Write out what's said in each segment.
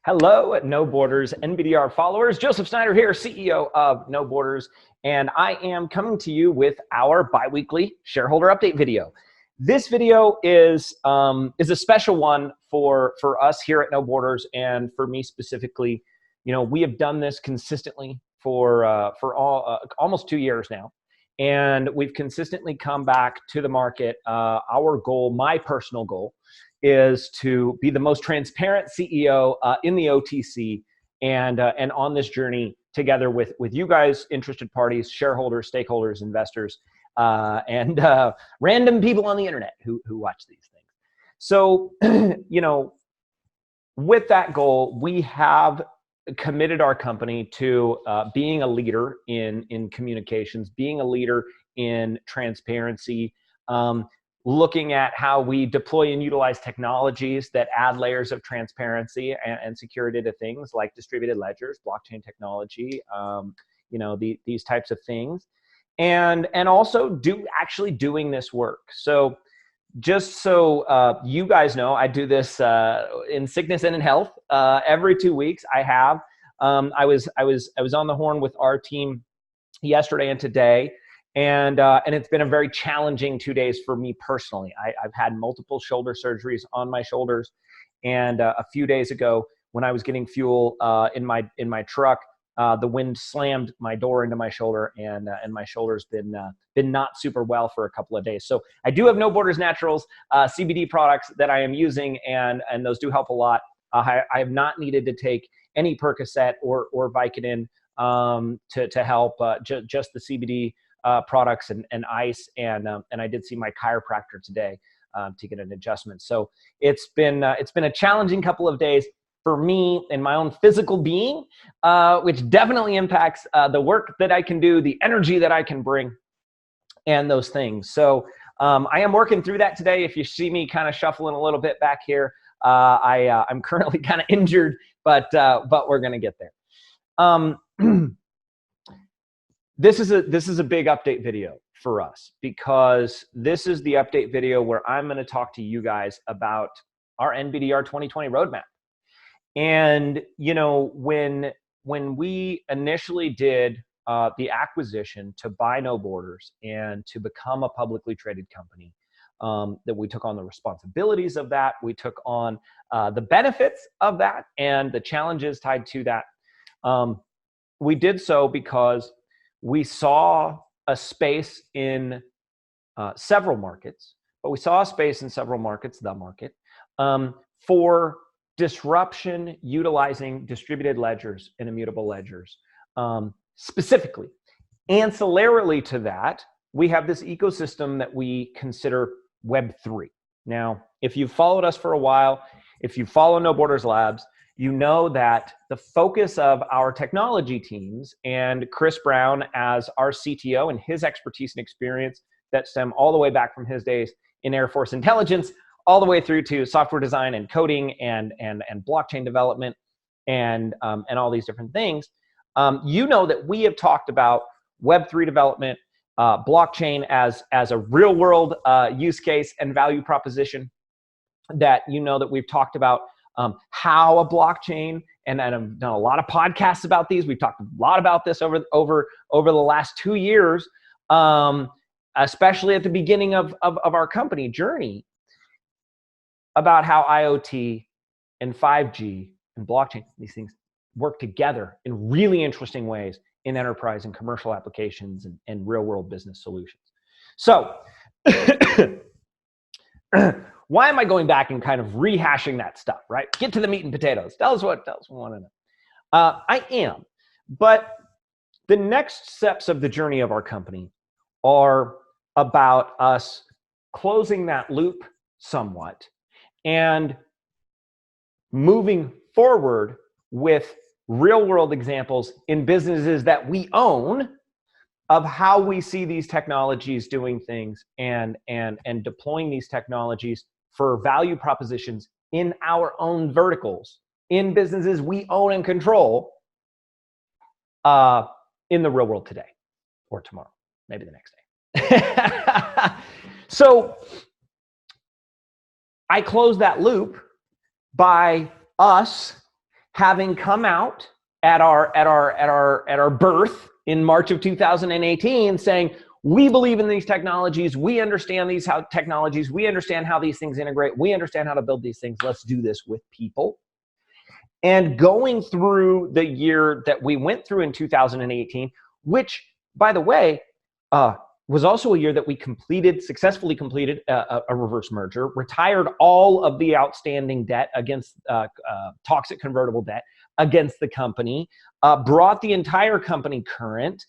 Hello, No Borders NBDR followers. Joseph Snyder here, CEO of No Borders, and I am coming to you with our bi-weekly shareholder update video. This video is a special one for us here at No Borders, and for me specifically. You know, we have done this consistently for almost 2 years now, and we've consistently come back to the market. Our goal, my personal goal, is to be the most transparent CEO in the OTC, and on this journey together with you guys, interested parties, shareholders, stakeholders, investors, and random people on the internet who watch these things. So, you know, with that goal, we have committed our company to being a leader in communications, being a leader in transparency, looking at how we deploy and utilize technologies that add layers of transparency and security to things like distributed ledgers, blockchain technology, you know, these types of things, and also actually doing this work. So just so you guys know, I do this in sickness and in health. Every 2 weeks I have. I was on the horn with our team yesterday and today. And it's been a very challenging 2 days for me personally. I've had multiple shoulder surgeries on my shoulders, and a few days ago, when I was getting fuel in my truck, the wind slammed my door into my shoulder, and my shoulder's been not super well for a couple of days. So I do have No Borders Naturals CBD products that I am using, and those do help a lot. I have not needed to take any Percocet or Vicodin to help. Just the CBD. Products and ice, and I did see my chiropractor today to get an adjustment. So it's been a challenging couple of days for me in my own physical being, which definitely impacts the work that I can do, the energy that I can bring, and those things. So I am working through that today. If you see me kind of shuffling a little bit back here, I'm currently kind of injured, but we're gonna get there. This is a big update video for us, because this is the update video where I'm going to talk to you guys about our NBDR 2020 roadmap. And you know, when we initially did the acquisition to buy No Borders and to become a publicly traded company, that we took on the responsibilities of that, we took on the benefits of that, and the challenges tied to that. We did so because we saw a space in several markets, the market, for disruption utilizing distributed ledgers and immutable ledgers. Specifically, ancillarily to that, we have this ecosystem that we consider Web3. Now, if you've followed us for a while, if you follow No Borders Labs, you know that the focus of our technology teams, and Chris Brown as our CTO and his expertise and experience that stem all the way back from his days in Air Force intelligence, all the way through to software design and coding and blockchain development and all these different things. You know that we have talked about Web3 development, blockchain as a real world use case and value proposition. That you know that we've talked about how a blockchain, and I've done a lot of podcasts about these. We've talked a lot about this over the last 2 years, especially at the beginning of our company journey, about how IoT and 5G and blockchain, these things work together in really interesting ways in enterprise and commercial applications and real world business solutions. So why am I going back and kind of rehashing that stuff, right? Get to the meat and potatoes. Tell us what we want to know. I am. But the next steps of the journey of our company are about us closing that loop somewhat and moving forward with real world examples in businesses that we own of how we see these technologies doing things and deploying these technologies for value propositions in our own verticals, in businesses we own and control, in the real world today or tomorrow, maybe the next day. So I close that loop by us having come out at our birth in March of 2018 saying, we believe in these technologies, we understand these technologies, we understand how these things integrate, we understand how to build these things, let's do this with people. And going through the year that we went through in 2018, which, by the way, was also a year that we successfully completed a reverse merger, retired all of the outstanding debt against toxic convertible debt against the company, brought the entire company current,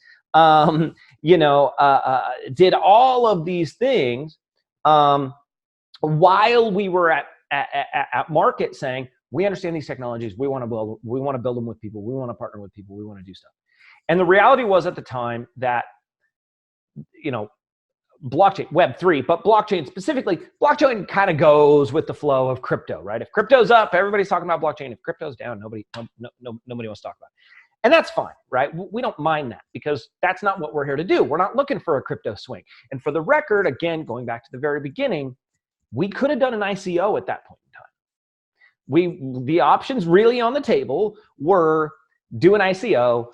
did all of these things while we were at market saying, we understand these technologies, we want to build them with people, we want to partner with people, we want to do stuff. And the reality was at the time that, blockchain, Web3, but blockchain specifically, blockchain kind of goes with the flow of crypto, right? If crypto's up, everybody's talking about blockchain. If crypto's down, nobody wants to talk about it. And that's fine, right? We don't mind that because that's not what we're here to do. We're not looking for a crypto swing. And for the record, again, going back to the very beginning, we could have done an ICO at that point in time. The options really on the table were do an ICO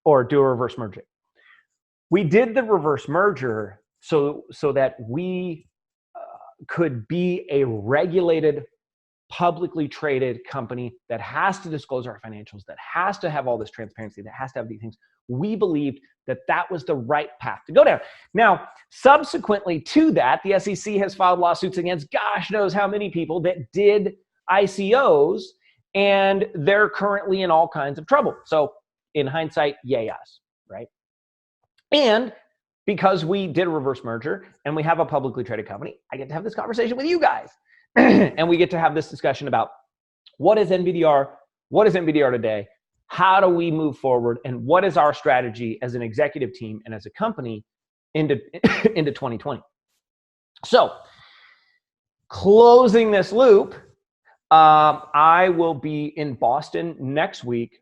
or do a reverse merger. We did the reverse merger so that we could be a regulated, publicly traded company that has to disclose our financials, that has to have all this transparency, that has to have these things. We believed that that was the right path to go down. Now, subsequently to that, the SEC has filed lawsuits against gosh knows how many people that did ICOs, and they're currently in all kinds of trouble. So in hindsight, yay us, right? And because we did a reverse merger and we have a publicly traded company, I get to have this conversation with you guys. And we get to have this discussion about what is NVDR, what is NVDR today, how do we move forward, and what is our strategy as an executive team and as a company into 2020. So closing this loop, I will be in Boston next week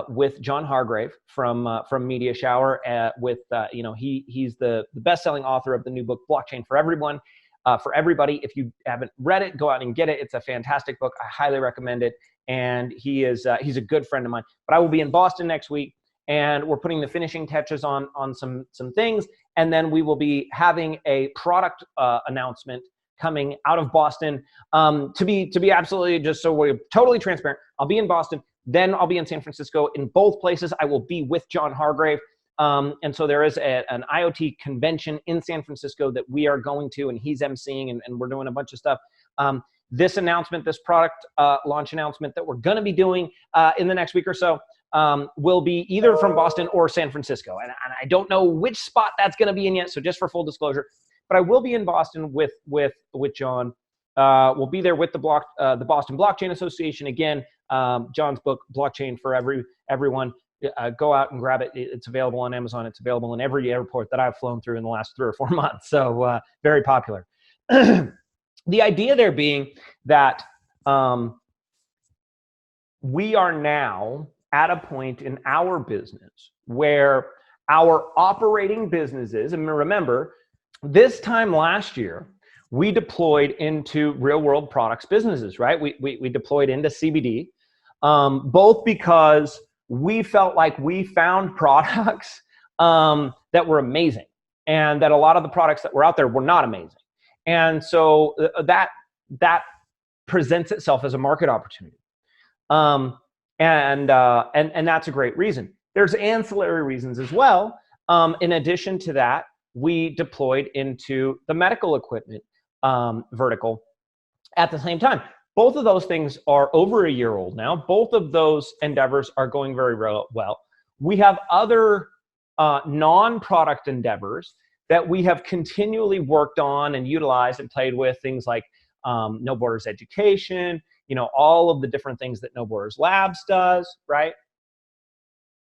with John Hargrave from Media Shower. He's the best-selling author of the new book Blockchain for Everyone, for everybody. If you haven't read it, go out and get it. It's a fantastic book. I highly recommend it. And he's a good friend of mine. But I will be in Boston next week, and we're putting the finishing touches on some things, and then we will be having a product announcement coming out of Boston. To be absolutely, just so we're totally transparent, I'll be in Boston, then I'll be in San Francisco. In both places, I will be with John Hargrave. And so there is an IoT convention in San Francisco that we are going to, and he's emceeing, and we're doing a bunch of stuff. This announcement, this product launch announcement that we're going to be doing in the next week or so will be either from Boston or San Francisco. And I don't know which spot that's going to be in yet, so just for full disclosure. But I will be in Boston with John. We'll be there with the Boston Blockchain Association. Again, John's book, Blockchain for Everyone. Go out and grab it. It's available on Amazon. It's available in every airport that I've flown through in the last 3 or 4 months. So very popular. The idea there being that we are now at a point in our business where our operating businesses, and remember, this time last year, we deployed into real world products businesses, right? We deployed into CBD, both because we felt like we found products that were amazing, and that a lot of the products that were out there were not amazing. And so that presents itself as a market opportunity. And that's a great reason. There's ancillary reasons as well. In addition to that, we deployed into the medical equipment vertical at the same time. Both of those things are over a year old now. Both of those endeavors are going very well. We have other non-product endeavors that we have continually worked on and utilized and played with, things like No Borders Education, all of the different things that No Borders Labs does, right?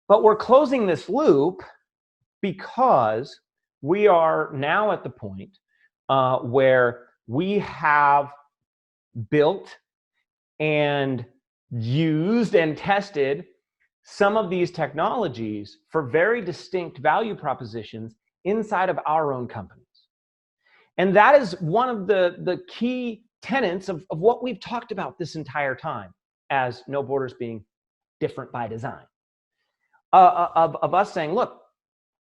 But we're closing this loop because we are now at the point where we have built and used and tested some of these technologies for very distinct value propositions inside of our own companies. And that is one of the key tenets of what we've talked about this entire time. as No Borders being different by design. Of us saying, look,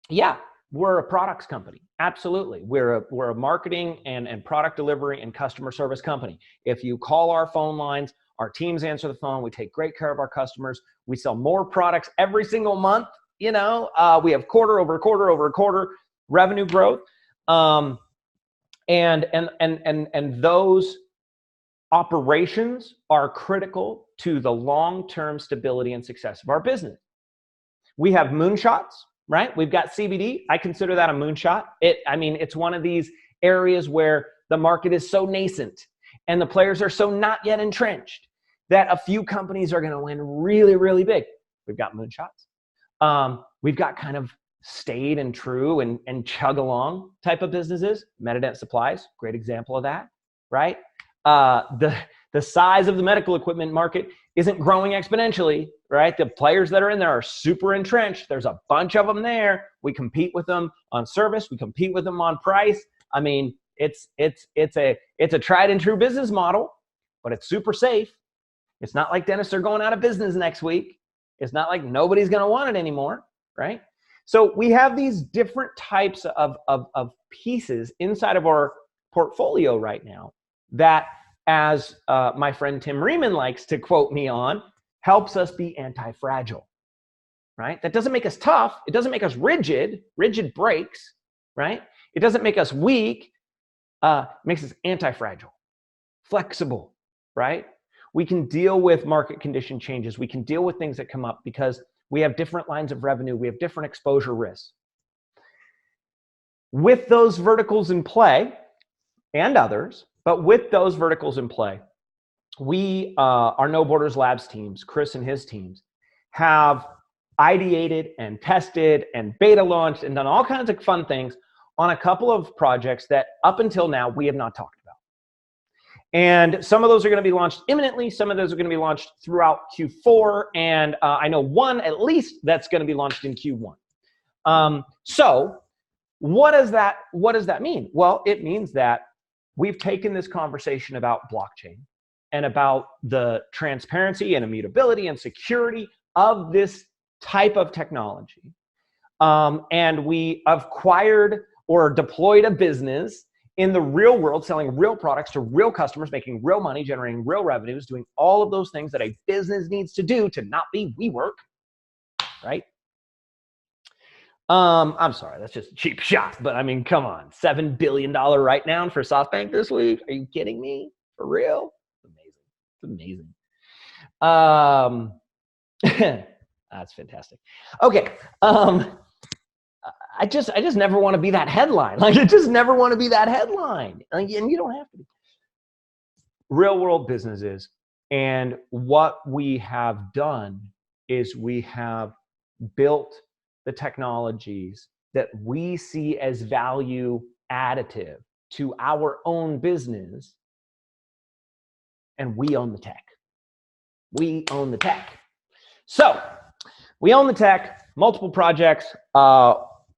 yeah, we're a products company. Absolutely. We're a marketing and product delivery and customer service company. If you call our phone lines, our teams answer the phone. We take great care of our customers. We sell more products every single month. We have quarter over quarter over quarter revenue growth. And those operations are critical to the long-term stability and success of our business. We have moonshots, right? We've got CBD. I consider that a moonshot. It's one of these areas where the market is so nascent and the players are so not yet entrenched that a few companies are going to win really, really big. We've got moonshots. We've got kind of stayed and true and chug along type of businesses. Metadent Supplies, great example of that, right? The size of the medical equipment market isn't growing exponentially, right? The players that are in there are super entrenched. There's a bunch of them there. We compete with them on service. We compete with them on price. It's a tried and true business model, but it's super safe. It's not like dentists are going out of business next week. It's not like nobody's going to want it anymore, right? So we have these different types of pieces inside of our portfolio right now that, as my friend Tim Riemann likes to quote me on, helps us be anti-fragile, right? That doesn't make us tough. It doesn't make us rigid. Rigid breaks, right? It doesn't make us weak. It makes us anti-fragile, flexible, right? We can deal with market condition changes. We can deal with things that come up because we have different lines of revenue. We have different exposure risks. With those verticals in play, and others, but with those verticals in play, we, our No Borders Labs teams, Chris and his teams, have ideated and tested and beta launched and done all kinds of fun things on a couple of projects that up until now we have not talked about. And some of those are going to be launched imminently. Some of those are going to be launched throughout Q4. And I know one at least that's going to be launched in Q1. So what does that mean? Well, it means that we've taken this conversation about blockchain and about the transparency and immutability and security of this type of technology. And we acquired or deployed a business in the real world, selling real products to real customers, making real money, generating real revenues, doing all of those things that a business needs to do to not be WeWork, right? I'm sorry, that's just a cheap shot, but come on, $7 billion write-down for SoftBank this week. Are you kidding me? For real? It's amazing. It's amazing. That's fantastic. Okay. I just never want to be that headline. I just never want to be that headline. And you don't have to be. Real world businesses. And what we have done is we have built the technologies that we see as value additive to our own business, and we own the tech. We own the tech. So we own the tech, multiple projects.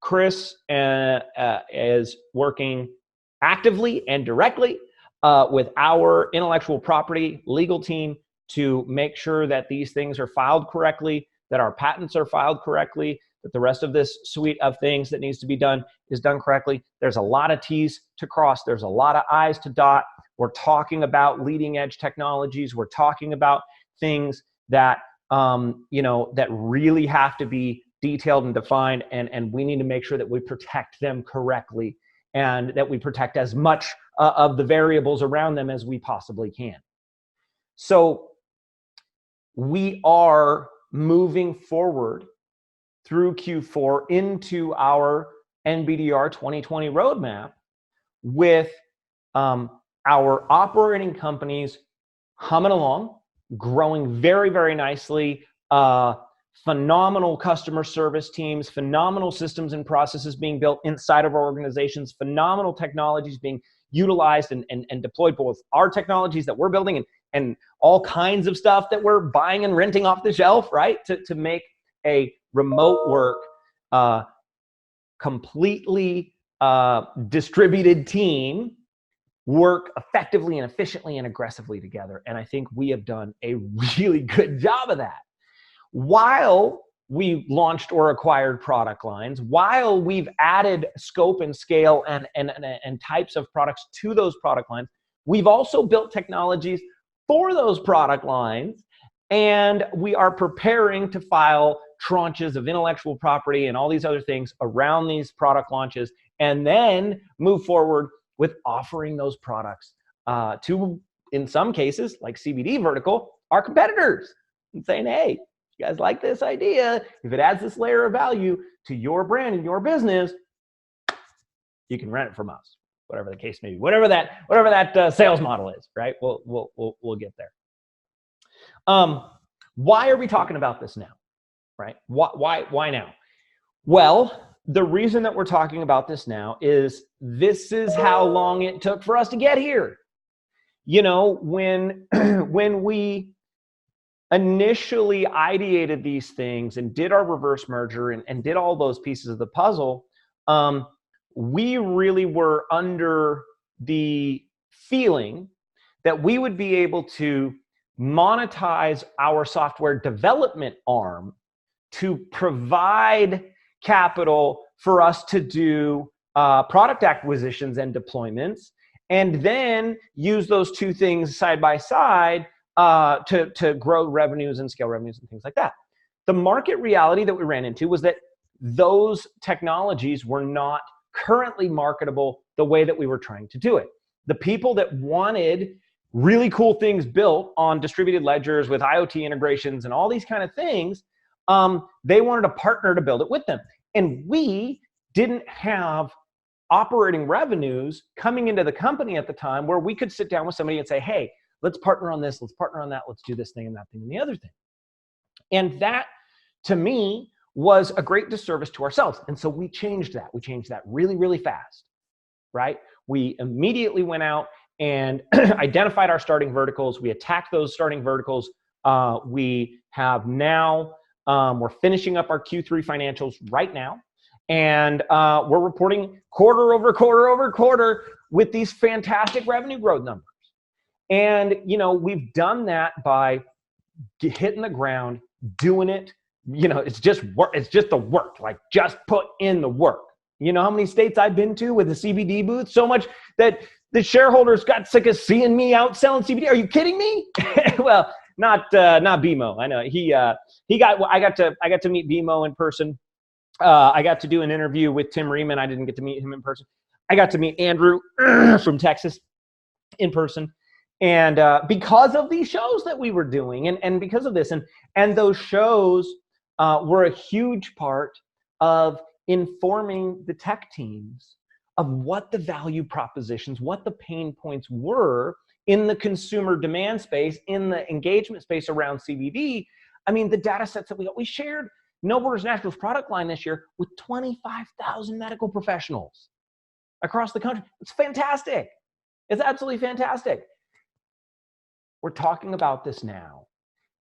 Chris is working actively and directly with our intellectual property legal team to make sure that these things are filed correctly, that our patents are filed correctly, that the rest of this suite of things that needs to be done is done correctly. There's a lot of T's to cross. There's a lot of I's to dot. We're talking about leading edge technologies. We're talking about things that, that really have to be detailed and defined, and we need to make sure that we protect them correctly and that we protect as much of the variables around them as we possibly can. So we are moving forward through Q4 into our NBDR 2020 roadmap with our operating companies humming along, growing very, very nicely, phenomenal customer service teams, phenomenal systems and processes being built inside of our organizations, phenomenal technologies being utilized and deployed, both our technologies that we're building and all kinds of stuff that we're buying and renting off the shelf, right? To make a remote work completely distributed team work effectively and efficiently and aggressively together. And I think we have done a really good job of that. While we launched or acquired product lines, while we've added scope and scale and types of products to those product lines, we've also built technologies for those product lines, and we are preparing to file tranches of intellectual property and all these other things around these product launches, and then move forward with offering those products to, in some cases, like CBD vertical, our competitors, and saying, hey, you guys like this idea? If it adds this layer of value to your brand and your business, you can rent it from us, whatever the case may be, whatever that sales model is, right? We'll get there. Why are we talking about this now, right? Why now? Well, the reason that we're talking about this now is this is how long it took for us to get here. You know, when we initially ideated these things and did our reverse merger and did all those pieces of the puzzle, we really were under the feeling that we would be able to monetize our software development arm to provide capital for us to do product acquisitions and deployments, and then use those two things side by side to grow revenues and scale revenues and things like that. The market reality that we ran into was that those technologies were not currently marketable the way that we were trying to do it. The people that wanted really cool things built on distributed ledgers with IoT integrations and all these kind of things, they wanted a partner to build it with them. And we didn't have operating revenues coming into the company at the time where we could sit down with somebody and say, hey, let's partner on this, let's partner on that, let's do this thing and that thing and the other thing. And that, to me, was a great disservice to ourselves. And so we changed that. We changed that really, really fast, right? We immediately went out and identified our starting verticals. We attacked those starting verticals. We have now, we're finishing up our Q3 financials right now. And we're reporting quarter over quarter over quarter with these fantastic revenue growth numbers. And, you know, we've done that by hitting the ground, doing it. You know, it's just work. It's just the work. Like, just put in the work. You know how many states I've been to with the CBD booth? So much that the shareholders got sick of seeing me out selling CBD. Are you kidding me? Well, not BMO. I know I got to meet BMO in person. I got to do an interview with Tim Riemann. I didn't get to meet him in person. I got to meet Andrew from Texas in person. And because of these shows that we were doing, and because of this, and those shows were a huge part of informing the tech teams of what the value propositions, what the pain points were in the consumer demand space, in the engagement space around CBD. I mean, the data sets that we shared No Borders Naturals product line this year with 25,000 medical professionals across the country. It's fantastic. It's absolutely fantastic. We're talking about this now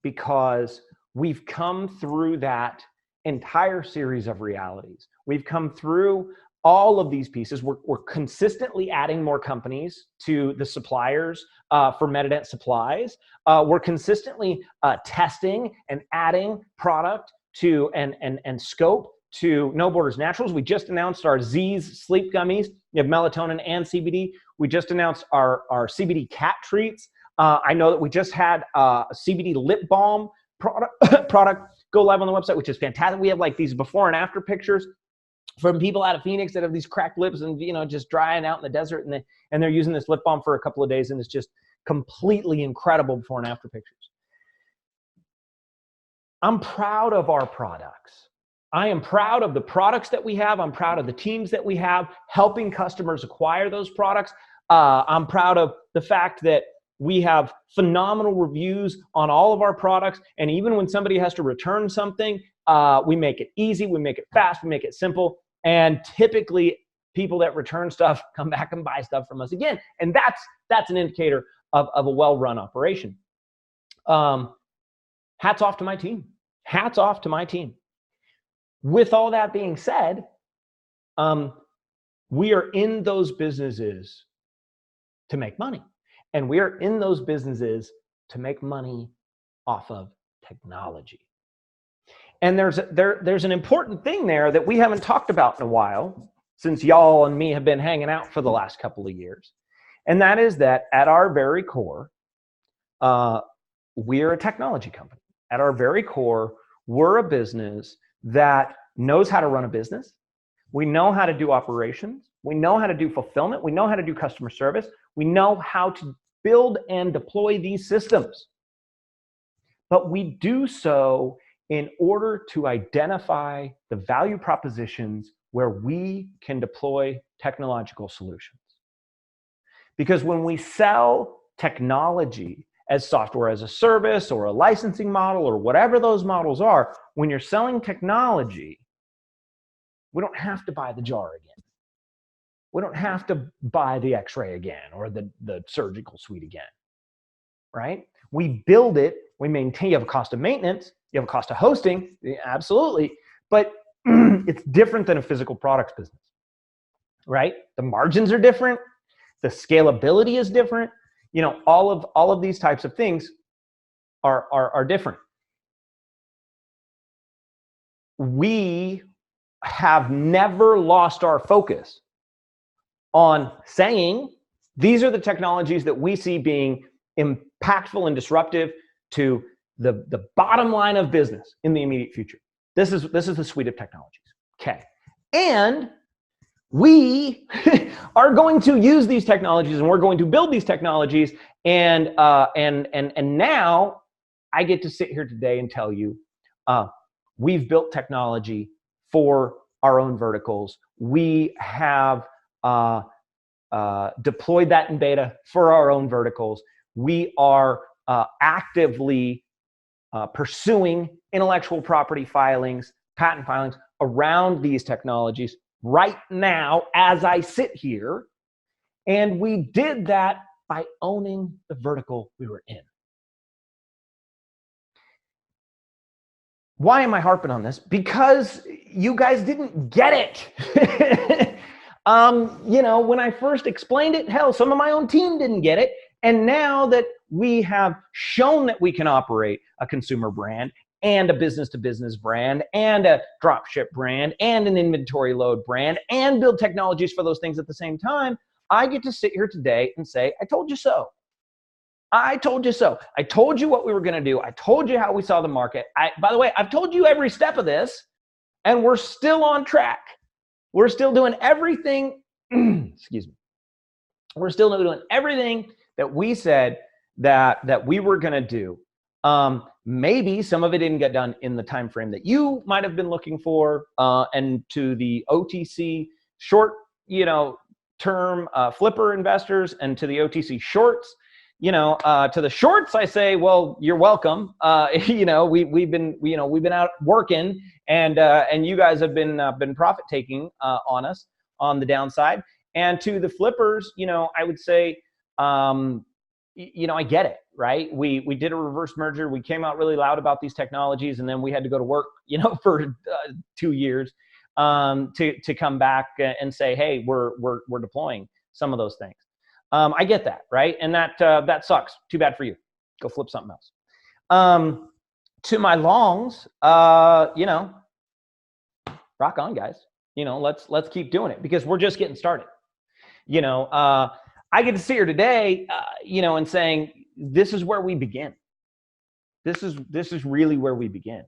because we've come through that entire series of realities. We've come through all of these pieces. We're consistently adding more companies to the suppliers for Metadent supplies. We're consistently testing and adding product to and scope to No Borders Naturals. We just announced our Z's sleep gummies. We have melatonin and CBD. We just announced our CBD cat treats. I know that we just had a CBD lip balm product go live on the website, which is fantastic. We have like these before and after pictures from people out of Phoenix that have these cracked lips and, you know, just drying out in the desert, and they're using this lip balm for a couple of days, and it's just completely incredible before and after pictures. I'm proud of our products. I am proud of the products that we have. I'm proud of the teams that we have helping customers acquire those products. I'm proud of the fact that we have phenomenal reviews on all of our products. And even when somebody has to return something, we make it easy, we make it fast, we make it simple. And typically people that return stuff come back and buy stuff from us again. And that's an indicator of a well-run operation. Hats off to my team. Hats off to my team. With all that being said, we are in those businesses to make money. And we are in those businesses to make money off of technology. And there's an important thing there that we haven't talked about in a while, since y'all and me have been hanging out for the last couple of years. And that is that at our very core, we're a technology company. At our very core, we're a business that knows how to run a business. We know how to do operations. We know how to do fulfillment. We know how to do customer service. We know how to build and deploy these systems. But we do so in order to identify the value propositions where we can deploy technological solutions. Because when we sell technology as software as a service or a licensing model or whatever those models are, when you're selling technology, we don't have to buy the jar again. We don't have to buy the x-ray again or the surgical suite again, right? We build it, we maintain, you have a cost of maintenance, you have a cost of hosting, absolutely, but it's different than a physical products business, right? The margins are different, the scalability is different, you know, all of these types of things are different. We have never lost our focus on saying these are the technologies that we see being impactful and disruptive to the bottom line of business in the immediate future. This is the suite of technologies. Okay. And we are going to use these technologies and we're going to build these technologies. And now I get to sit here today and tell you, we've built technology for our own verticals. We have deployed that in beta for our own verticals. We are actively pursuing intellectual property filings, patent filings around these technologies right now as I sit here. And we did that by owning the vertical we were in. Why am I harping on this? Because you guys didn't get it. You know, when I first explained it, hell, some of my own team didn't get it. And now that we have shown that we can operate a consumer brand and a business-to-business brand and a dropship brand and an inventory load brand and build technologies for those things at the same time, I get to sit here today and say, I told you so. I told you so. I told you what we were going to do. I told you how we saw the market. By the way, I've told you every step of this, and we're still on track. We're still doing everything, excuse me. We're still doing everything that we said that we were going to do. Maybe some of it didn't get done in the time frame that you might have been looking for, and to the OTC short, you know, term flipper investors and to the OTC shorts, you know, to the shorts, I say, well, you're welcome. You know, we've been out working, and you guys have been profit taking on us on the downside. And to the flippers, you know, I would say, you know, I get it, right? We did a reverse merger. We came out really loud about these technologies, and then we had to go to work, you know, for 2 years to come back and say, hey, we're deploying some of those things. I get that, right? And that sucks. Too bad for you. Go flip something else. To my longs, you know, rock on, guys. You know, let's keep doing it because we're just getting started. You know, I get to sit here today, you know, and saying this is where we begin. This is really where we begin.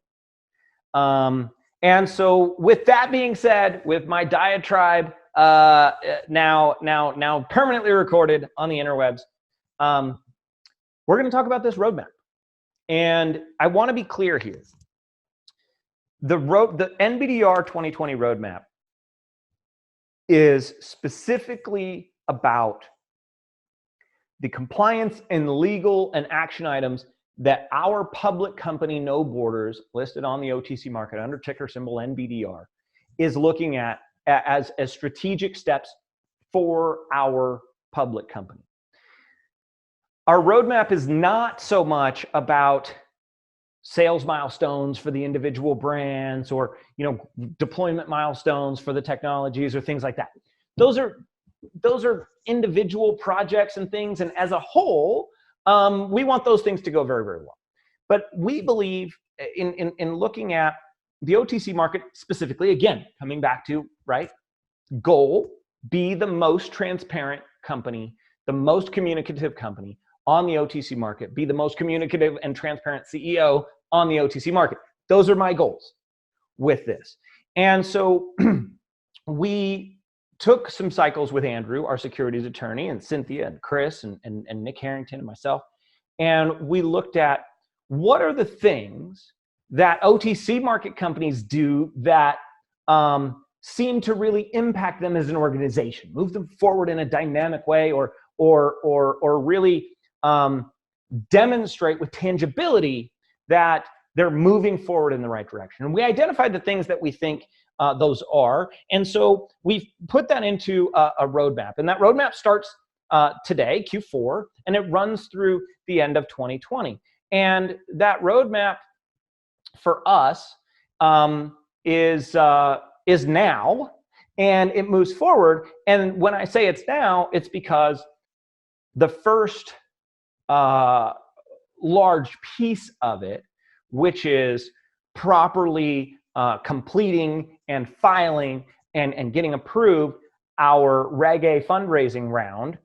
And so, with that being said, with my diatribe now permanently recorded on the interwebs, we're going to talk about this roadmap. And I want to be clear here. The NBDR 2020 roadmap is specifically about the compliance and legal and action items that our public company, No Borders, listed on the OTC market under ticker symbol NBDR, is looking at as strategic steps for our public company. Our roadmap is not so much about sales milestones for the individual brands or, you know, deployment milestones for the technologies or things like that. Those are those are individual projects and things. And as a whole, we want those things to go very, very well. But we believe in looking at the OTC market specifically, again, coming back to, right, goal, be the most transparent company, the most communicative company on the OTC market, be the most communicative and transparent CEO on the OTC market. Those are my goals with this. And so we took some cycles with Andrew, our securities attorney, and Cynthia and Chris and Nick Harrington and myself. And we looked at what are the things that OTC market companies do that seem to really impact them as an organization, move them forward in a dynamic way, or really demonstrate with tangibility that they're moving forward in the right direction. And we identified the things that we think those are. And so we've put that into a roadmap. And that roadmap starts today, Q4, and it runs through the end of 2020. And that roadmap for us is now, and it moves forward. And when I say it's now, it's because the first large piece of it, which is properly completing and filing and getting approved our Reg A fundraising round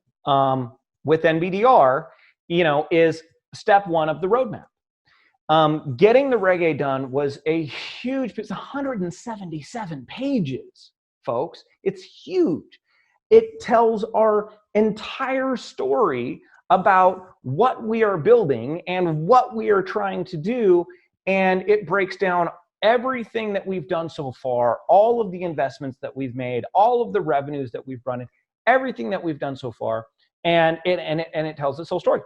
with NBDR, is step one of the roadmap. Getting the Reg A done was a huge, it's 177 pages, folks. It's huge. It tells our entire story about what we are building and what we are trying to do. And it breaks down everything that we've done so far, all of the investments that we've made, all of the revenues that we've brought in, everything that we've done so far. And it tells this whole story.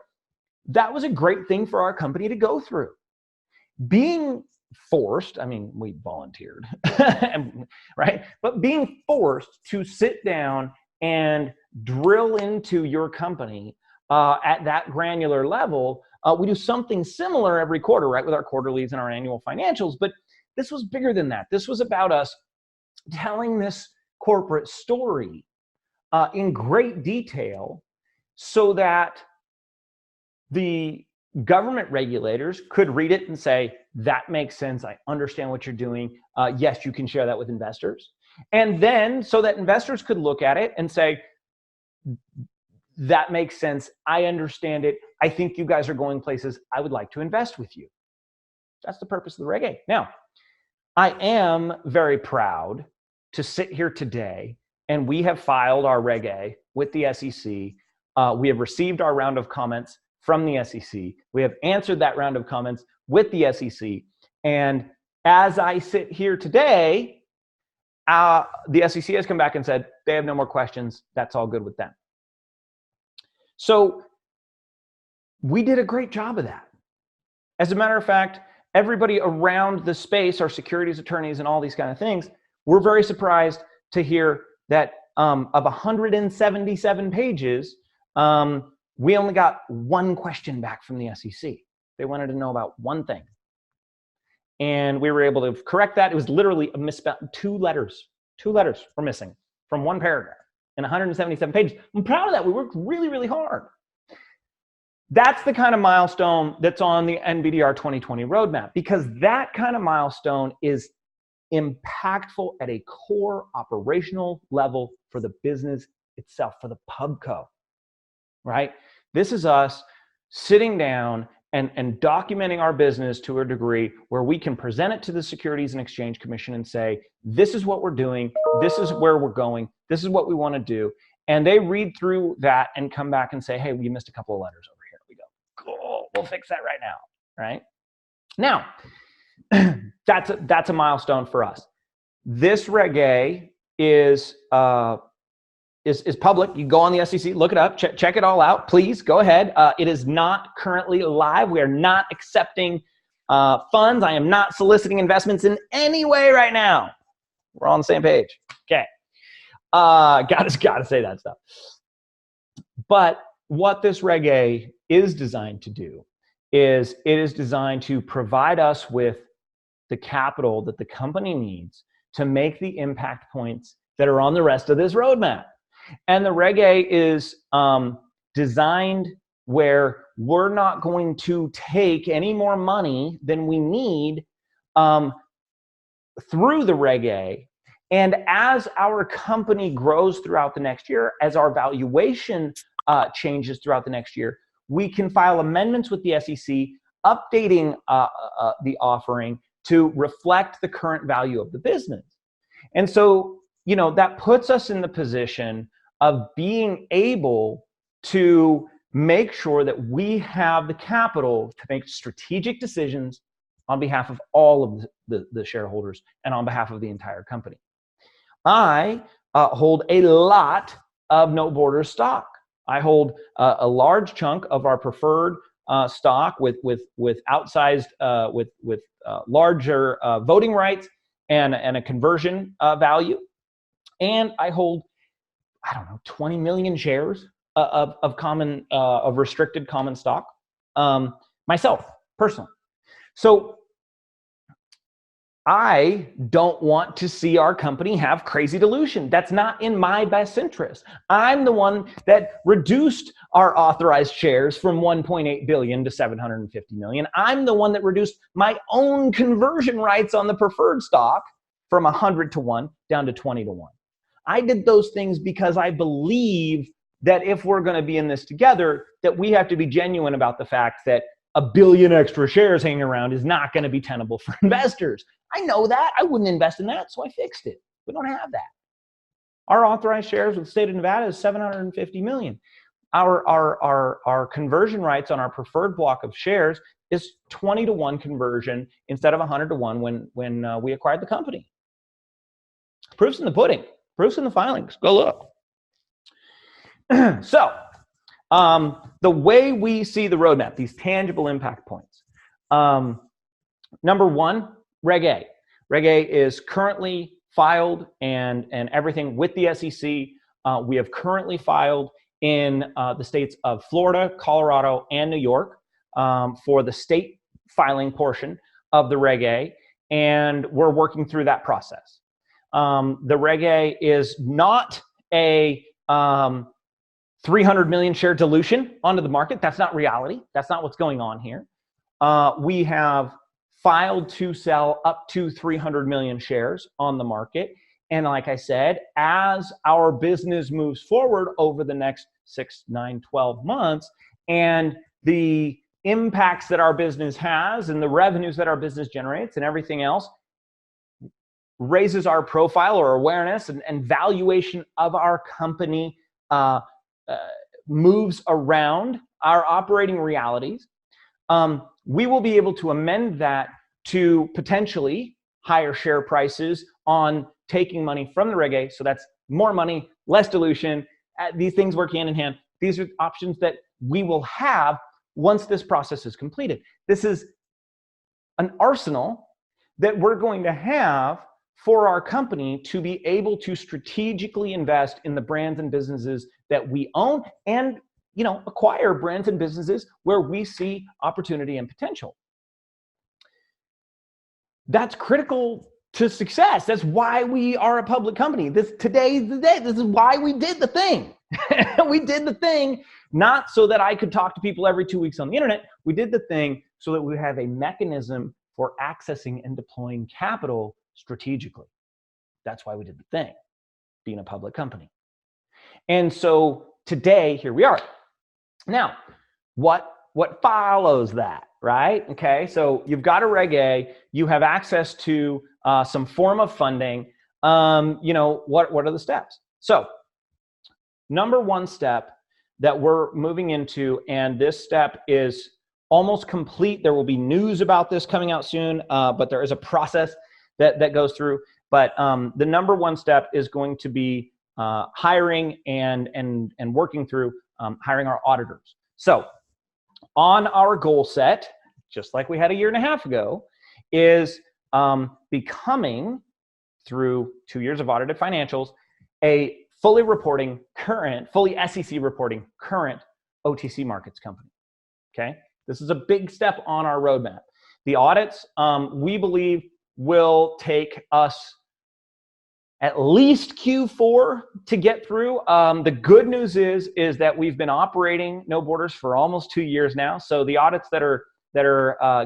That was a great thing for our company to go through. Being forced, I mean, we volunteered, right? But being forced to sit down and drill into your company at that granular level, we do something similar every quarter, right, with our quarterlies and our annual financials. But this was bigger than that. This was about us telling this corporate story in great detail so that the government regulators could read it and say, that makes sense. I understand what you're doing. Yes, you can share that with investors. And then so that investors could look at it and say, that makes sense. I understand it. I think you guys are going places. I would like to invest with you. That's the purpose of the Reg A. Now, I am very proud to sit here today, and we have filed our Reg A with the SEC. We have received our round of comments from the SEC. We have answered that round of comments with the SEC. And as I sit here today, the SEC has come back and said they have no more questions. That's all good with them. So we did a great job of that. As a matter of fact, everybody around the space, our securities attorneys and all these kind of things, we're very surprised to hear that of 177 pages, we only got one question back from the SEC. They wanted to know about one thing. And we were able to correct that. It was literally a misspell. Two letters were missing from one paragraph in 177 pages. I'm proud of that. We worked really, really hard. That's the kind of milestone that's on the NBDR 2020 roadmap, because that kind of milestone is impactful at a core operational level for the business itself, for the pubco, right? This is us sitting down and documenting our business to a degree where we can present it to the Securities and Exchange Commission and say, this is what we're doing, this is where we're going, this is what we want to do. And they read through that and come back and say, hey, we missed a couple of letters over here. We go, cool, we'll fix that right now, right? Now, that's a milestone for us. This Reg A is public. You can go on the SEC, look it up, check it all out. Please go ahead. It is not currently live. We are not accepting funds. I am not soliciting investments in any way right now. We're all on the same page. Okay. Gotta say that stuff. But what this Reg A is designed to do is it is designed to provide us with the capital that the company needs to make the impact points that are on the rest of this roadmap. And the Reg A is designed where we're not going to take any more money than we need through the Reg A. And as our company grows throughout the next year, as our valuation changes throughout the next year, we can file amendments with the SEC, updating the offering to reflect the current value of the business. And so, that puts us in the position of being able to make sure that we have the capital to make strategic decisions on behalf of all of the shareholders and on behalf of the entire company. I hold a lot of No Borders stock. I hold a large chunk of our preferred stock with outsized, with larger voting rights and a conversion value. And I hold, 20 million shares of restricted common stock myself personally. So I don't want to see our company have crazy dilution. That's not in my best interest. I'm the one that reduced our authorized shares from 1.8 billion to 750 million. I'm the one that reduced my own conversion rights on the preferred stock from 100 to 1 down to 20 to 1. I did those things because I believe that if we're going to be in this together, that we have to be genuine about the fact that a billion extra shares hanging around is not going to be tenable for investors. I know that. I wouldn't invest in that, so I fixed it. We don't have that. Our authorized shares with the state of Nevada is 750 million. Our conversion rights on our preferred block of shares is 20 to 1 conversion instead of 100 to 1 when we acquired the company. Proof's in the pudding. Proof's in the filings. Go look. So, the way we see the roadmap, these tangible impact points. Number one, Reg A. Reg A is currently filed and everything with the SEC. We have currently filed in the states of Florida, Colorado, and New York for the state filing portion of the Reg A, and we're working through that process. The Reg A is not a 300 million share dilution onto the market. That's not reality. That's not what's going on here. We have filed to sell up to 300 million shares on the market. And like I said, as our business moves forward over the next 6, 9, 12 months, and the impacts that our business has and the revenues that our business generates and everything else raises our profile or awareness and valuation of our company moves around our operating realities, we will be able to amend that to potentially higher share prices on taking money from the Reg A. So that's more money, less dilution. These things work hand in hand. These are options that we will have once this process is completed. This is an arsenal that we're going to have for our company to be able to strategically invest in the brands and businesses that we own and acquire brands and businesses where we see opportunity and potential. That's critical to success. That's why we are a public company. Today's the day. This is why we did the thing. We did the thing not so that I could talk to people every 2 weeks on the internet. We did the thing so that we have a mechanism for accessing and deploying capital strategically. That's why we did the thing, being a public company. And so today, here we are. Now, what follows that, right? Okay, so you've got a Reg A, you have access to some form of funding. What are the steps? So, number one step that we're moving into, and this step is almost complete. There will be news about this coming out soon, but there is a process that goes through. But the number one step is going to be hiring and working through hiring our auditors. So on our goal set, just like we had a year and a half ago, is becoming, through 2 years of audited financials, a fully SEC reporting current OTC markets company. Okay, this is a big step on our roadmap. The audits, we believe, will take us at least Q4 to get through. The good news is that we've been operating No Borders for almost 2 years now. So the audits that are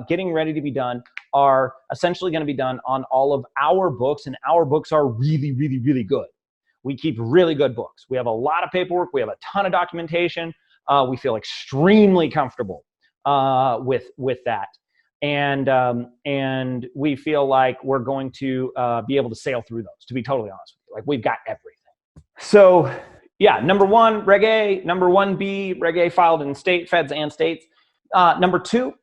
getting ready to be done are essentially going to be done on all of our books, and our books are really, really, really good. We keep really good books. We have a lot of paperwork. We have a ton of documentation. We feel extremely comfortable with that. And we feel like we're going to be able to sail through those, to be totally honest with you. Like, we've got everything. So yeah, number one, Reg A. Number 1B, Reg A filed in state, feds and states. Number two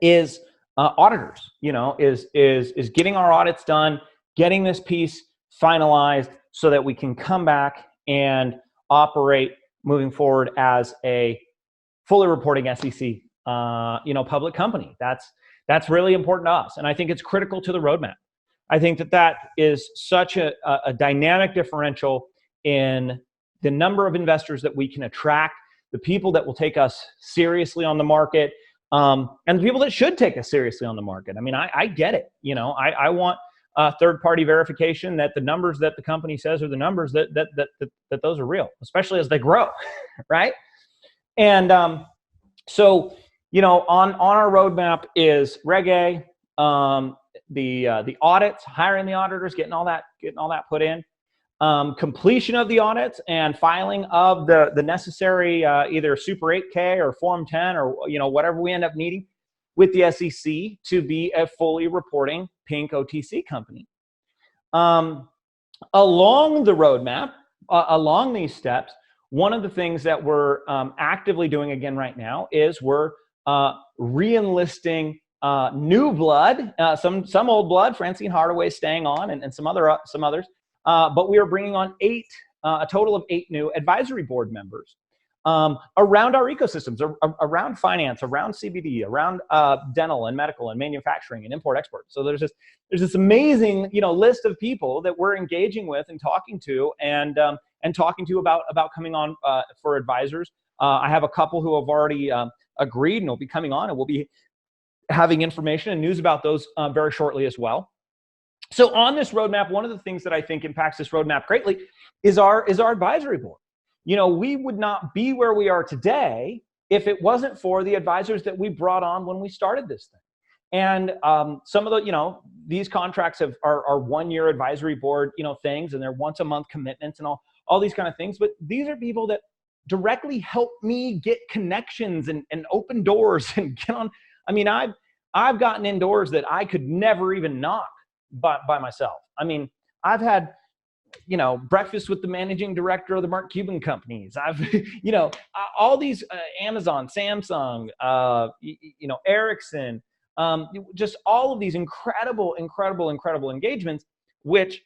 is auditors, is getting our audits done, getting this piece finalized so that we can come back and operate moving forward as a fully reporting SEC public company. That's really important to us. And I think it's critical to the roadmap. I think that is such a dynamic differential in the number of investors that we can attract, the people that will take us seriously on the market, and the people that should take us seriously on the market. I mean, I get it. I want third-party verification that the numbers that the company says are the numbers that those are real, especially as they grow, right? And so, on our roadmap is Reg A, the audits, hiring the auditors, getting all that put in, completion of the audits and filing of the necessary either Super 8K or Form 10 or whatever we end up needing with the SEC to be a fully reporting pink OTC company. Along the roadmap, along these steps, one of the things that we're actively doing again right now is we're re-enlisting new blood, some old blood. Francine Hardaway staying on, and some others. But we are bringing on a total of 8 new advisory board members around our ecosystems, around finance, around CBD, around dental and medical and manufacturing and import-export. So there's this amazing list of people that we're engaging with and talking to, and talking to about coming on for advisors. I have a couple who have already agreed and will be coming on, and we'll be having information and news about those very shortly as well. So on this roadmap, one of the things that I think impacts this roadmap greatly is our advisory board. We would not be where we are today if it wasn't for the advisors that we brought on when we started this thing. And some of the, these contracts are 1-year advisory board, things, and they're once a month commitments and all these kind of things. But these are people that directly help me get connections and open doors and get on. I mean, I've gotten in doors that I could never even knock by myself. I mean, I've had, breakfast with the managing director of the Mark Cuban companies. I've, all these Amazon, Samsung, Ericsson, just all of these incredible engagements, which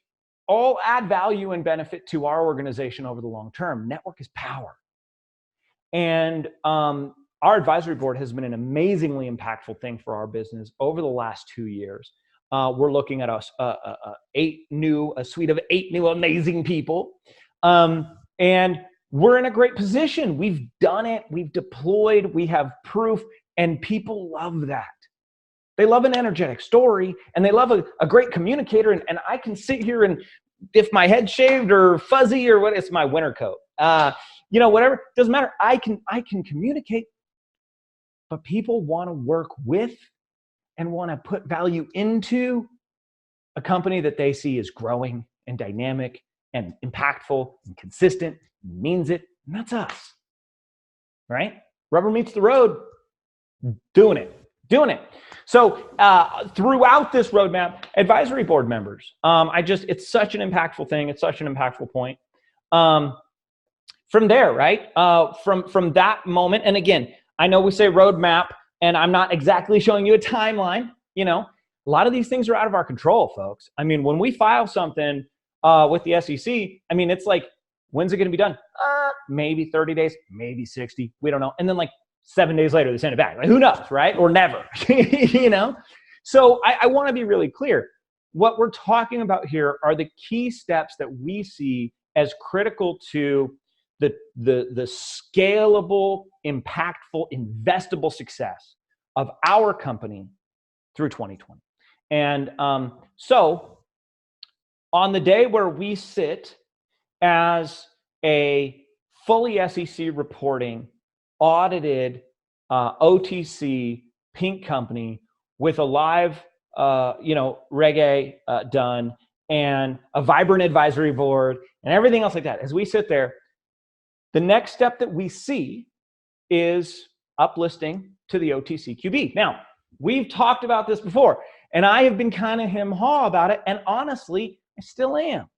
all add value and benefit to our organization over the long term. Network is power. And our advisory board has been an amazingly impactful thing for our business over the last 2 years. We're looking at a suite of 8 new amazing people. And we're in a great position. We've done it. We've deployed. We have proof. And people love that. They love an energetic story, and they love a great communicator. And I can sit here, and if my head's shaved or fuzzy or what, it's my winter coat. Whatever, doesn't matter. I can communicate. But people want to work with and want to put value into a company that they see is growing and dynamic and impactful and consistent, and means it, and that's us, right? Rubber meets the road, doing it. So throughout this roadmap, advisory board members, it's such an impactful thing. It's such an impactful point. From there, right? From that moment, and again, I know we say roadmap, and I'm not exactly showing you a timeline. A lot of these things are out of our control, folks. I mean, when we file something with the SEC, I mean, it's like, when's it going to be done? Maybe 30 days, maybe 60. We don't know. And then 7 days later, they send it back. Who knows, right? Or never, So I want to be really clear. What we're talking about here are the key steps that we see as critical to the scalable, impactful, investable success of our company through 2020. And so On the day where we sit as a fully SEC reporting, audited OTC pink company with a live, Reg A done and a vibrant advisory board and everything else like that, as we sit there, the next step that we see is uplisting to the OTCQB. Now, we've talked about this before, and I have been kind of hem-haw about it, and honestly, I still am.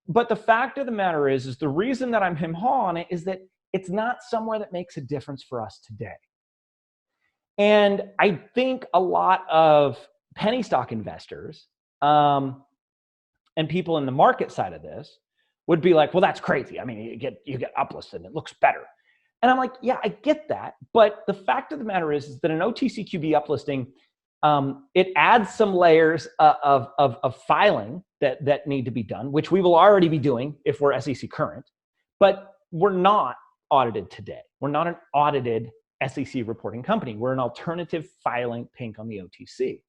But the fact of the matter is the reason that I'm hem-haw on it is that it's not somewhere that makes a difference for us today. And I think a lot of penny stock investors and people in the market side of this would be like, well, that's crazy. I mean, you get uplisted and it looks better. And I'm like, yeah, I get that. But the fact of the matter is that an OTCQB uplisting, it adds some layers of filing that need to be done, which we will already be doing if we're SEC current. But we're not audited today. We're not an audited SEC reporting company. We're an alternative filing pink on the OTC.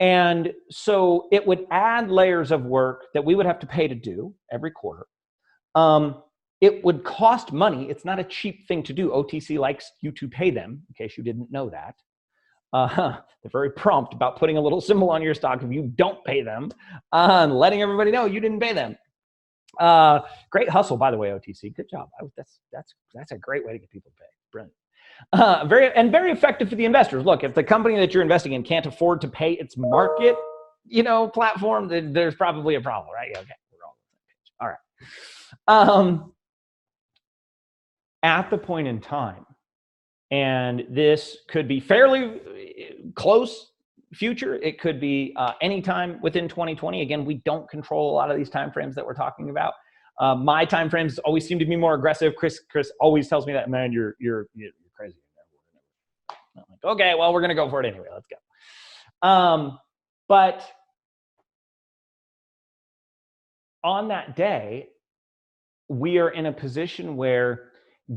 And so it would add layers of work that we would have to pay to do every quarter. It would cost money. It's not a cheap thing to do. OTC likes you to pay them, in case you didn't know that. They're very prompt about putting a little symbol on your stock if you don't pay them, and letting everybody know you didn't pay them. Great hustle, by the way, OTC. Good job. That's a great way to get people to pay. Brilliant. Very effective for the investors. Look, if the company that you're investing in can't afford to pay its market, platform, then there's probably a problem, right? Yeah, okay, we're all on the same page. All right. At the point in time, and this could be fairly close future. It could be anytime within 2020. Again, we don't control a lot of these timeframes that we're talking about. My timeframes always seem to be more aggressive. Chris always tells me that, man, you're crazy. I'm like, okay, well, we're gonna go for it anyway. Let's go. But on that day, we are in a position where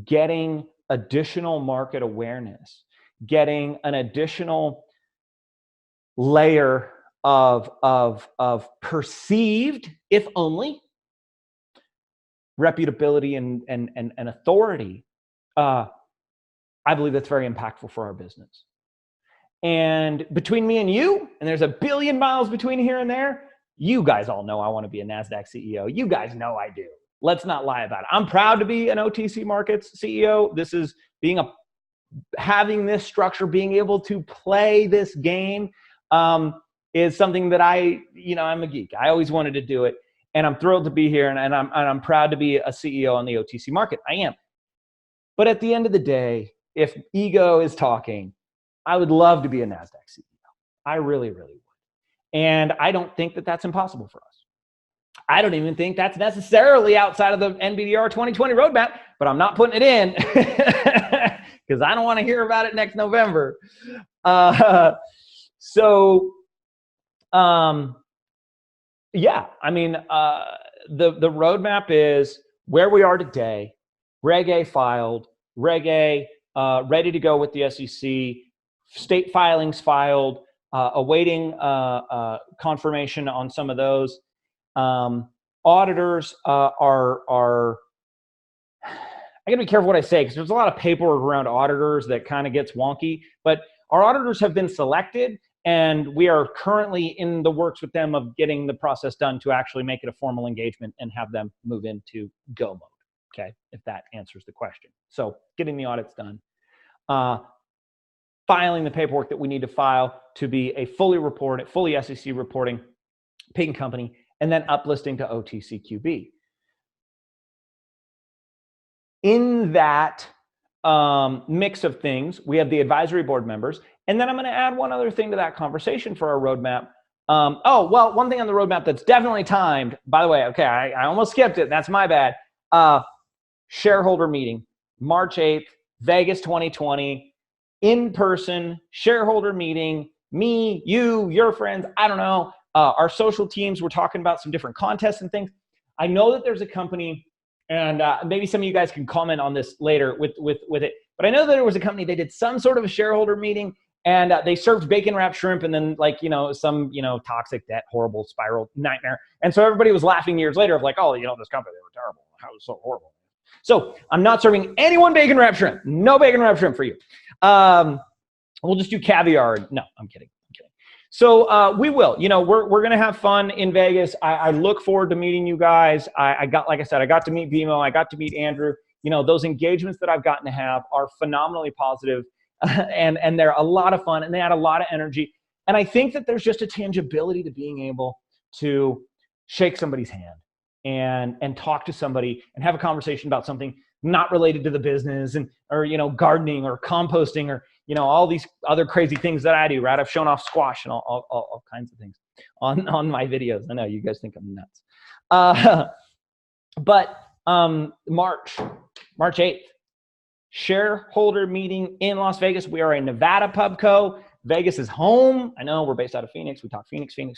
getting additional market awareness, getting an additional layer of perceived, if only, reputability and authority, I believe that's very impactful for our business. And between me and you, and there's a billion miles between here and there, you guys all know I want to be a NASDAQ CEO. You guys know I do. Let's not lie about it. I'm proud to be an OTC Markets CEO. This is having this structure, being able to play this game is something that I'm a geek. I always wanted to do it, and I'm thrilled to be here, and I'm proud to be a CEO on the OTC market. I am. But at the end of the day, if ego is talking, I would love to be a NASDAQ CEO. I really, really would. And I don't think that that's impossible for us. I don't even think that's necessarily outside of the NBDR 2020 roadmap, but I'm not putting it in because I don't want to hear about it next November. Yeah, I mean, the roadmap is where we are today, Reg A filed, Reg A ready to go with the SEC, state filings filed, awaiting confirmation on some of those. Auditors are I gotta be careful what I say because there's a lot of paperwork around auditors that kind of gets wonky, but our auditors have been selected and we are currently in the works with them of getting the process done to actually make it a formal engagement and have them move into go mode. Okay, if that answers the question. So getting the audits done, filing the paperwork that we need to file to be a fully SEC reporting pink company, and then uplisting to OTCQB. In that mix of things, we have the advisory board members, and then I'm going to add one other thing to that conversation for our roadmap. One thing on the roadmap that's definitely timed, by the way, okay, I almost skipped it. That's my bad. Shareholder meeting, March 8th, Vegas 2020, in-person shareholder meeting, me, you, your friends, I don't know. Our social teams, we're talking about some different contests and things. I know that there's a company, and maybe some of you guys can comment on this later with it, but I know that there was a company, they did some sort of a shareholder meeting, And they served bacon wrapped shrimp and then like, some, toxic debt, horrible spiral nightmare. And so everybody was laughing years later of like, oh, this company, they were terrible. How was so horrible. So I'm not serving anyone bacon wrapped shrimp. No bacon wrapped shrimp for you. We'll just do caviar. No, I'm kidding. So we will, we're going to have fun in Vegas. I look forward to meeting you guys. Like I said, I got to meet BMO. I got to meet Andrew. Those engagements that I've gotten to have are phenomenally positive. And they're a lot of fun and they add a lot of energy. And I think that there's just a tangibility to being able to shake somebody's hand and talk to somebody and have a conversation about something not related to the business or gardening or composting or, all these other crazy things that I do, right? I've shown off squash and all kinds of things on my videos. I know you guys think I'm nuts. But March 8th. Shareholder meeting in Las Vegas. We are a Nevada pubco. Vegas is home. I know we're based out of Phoenix. We talk Phoenix. But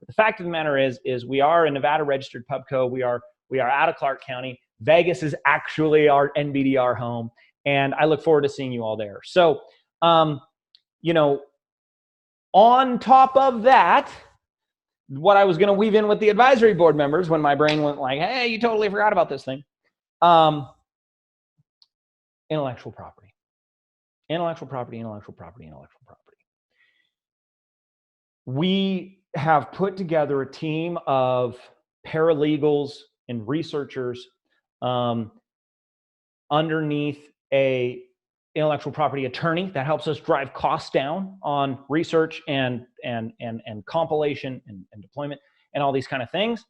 the fact of the matter is we are a Nevada registered pubco. We are out of Clark County. Vegas is actually our NBDR home. And I look forward to seeing you all there. So, on top of that, what I was going to weave in with the advisory board members when my brain went like, hey, you totally forgot about this thing. Intellectual property. We have put together a team of paralegals and researchers underneath a intellectual property attorney that helps us drive costs down on research and compilation and deployment and all these kind of things.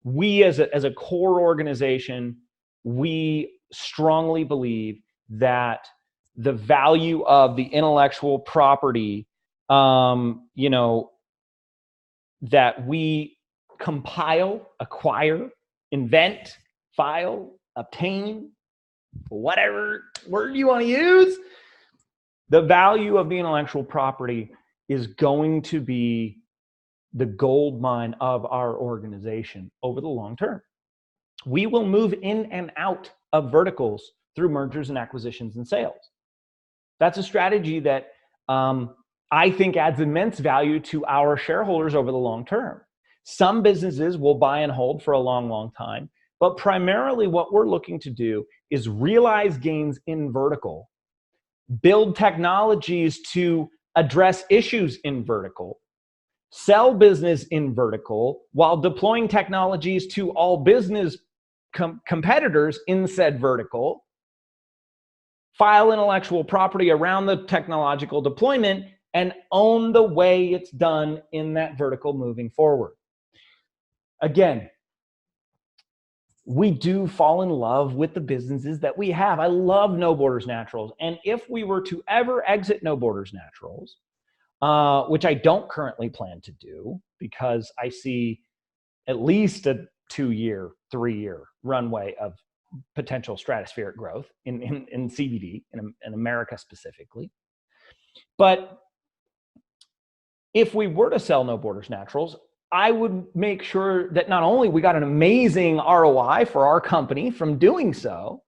We as a core organization, we strongly believe that the value of the intellectual property, that we compile, acquire, invent, file, obtain, whatever word you want to use, the value of the intellectual property is going to be the gold mine of our organization over the long term. We will move in and out of verticals through mergers and acquisitions and sales. That's a strategy that I think adds immense value to our shareholders over the long term. Some businesses will buy and hold for a long, long time, but primarily what we're looking to do is realize gains in vertical, build technologies to address issues in vertical, sell business in vertical while deploying technologies to all business competitors in said vertical, file intellectual property around the technological deployment, and own the way it's done in that vertical moving forward. Again, we do fall in love with the businesses that we have. I love No Borders Naturals. And if we were to ever exit No Borders Naturals, which I don't currently plan to do because I see at least a 2-year, 3-year runway of potential stratospheric growth in CBD, in America specifically. But if we were to sell No Borders Naturals, I would make sure that not only we got an amazing ROI for our company from doing so,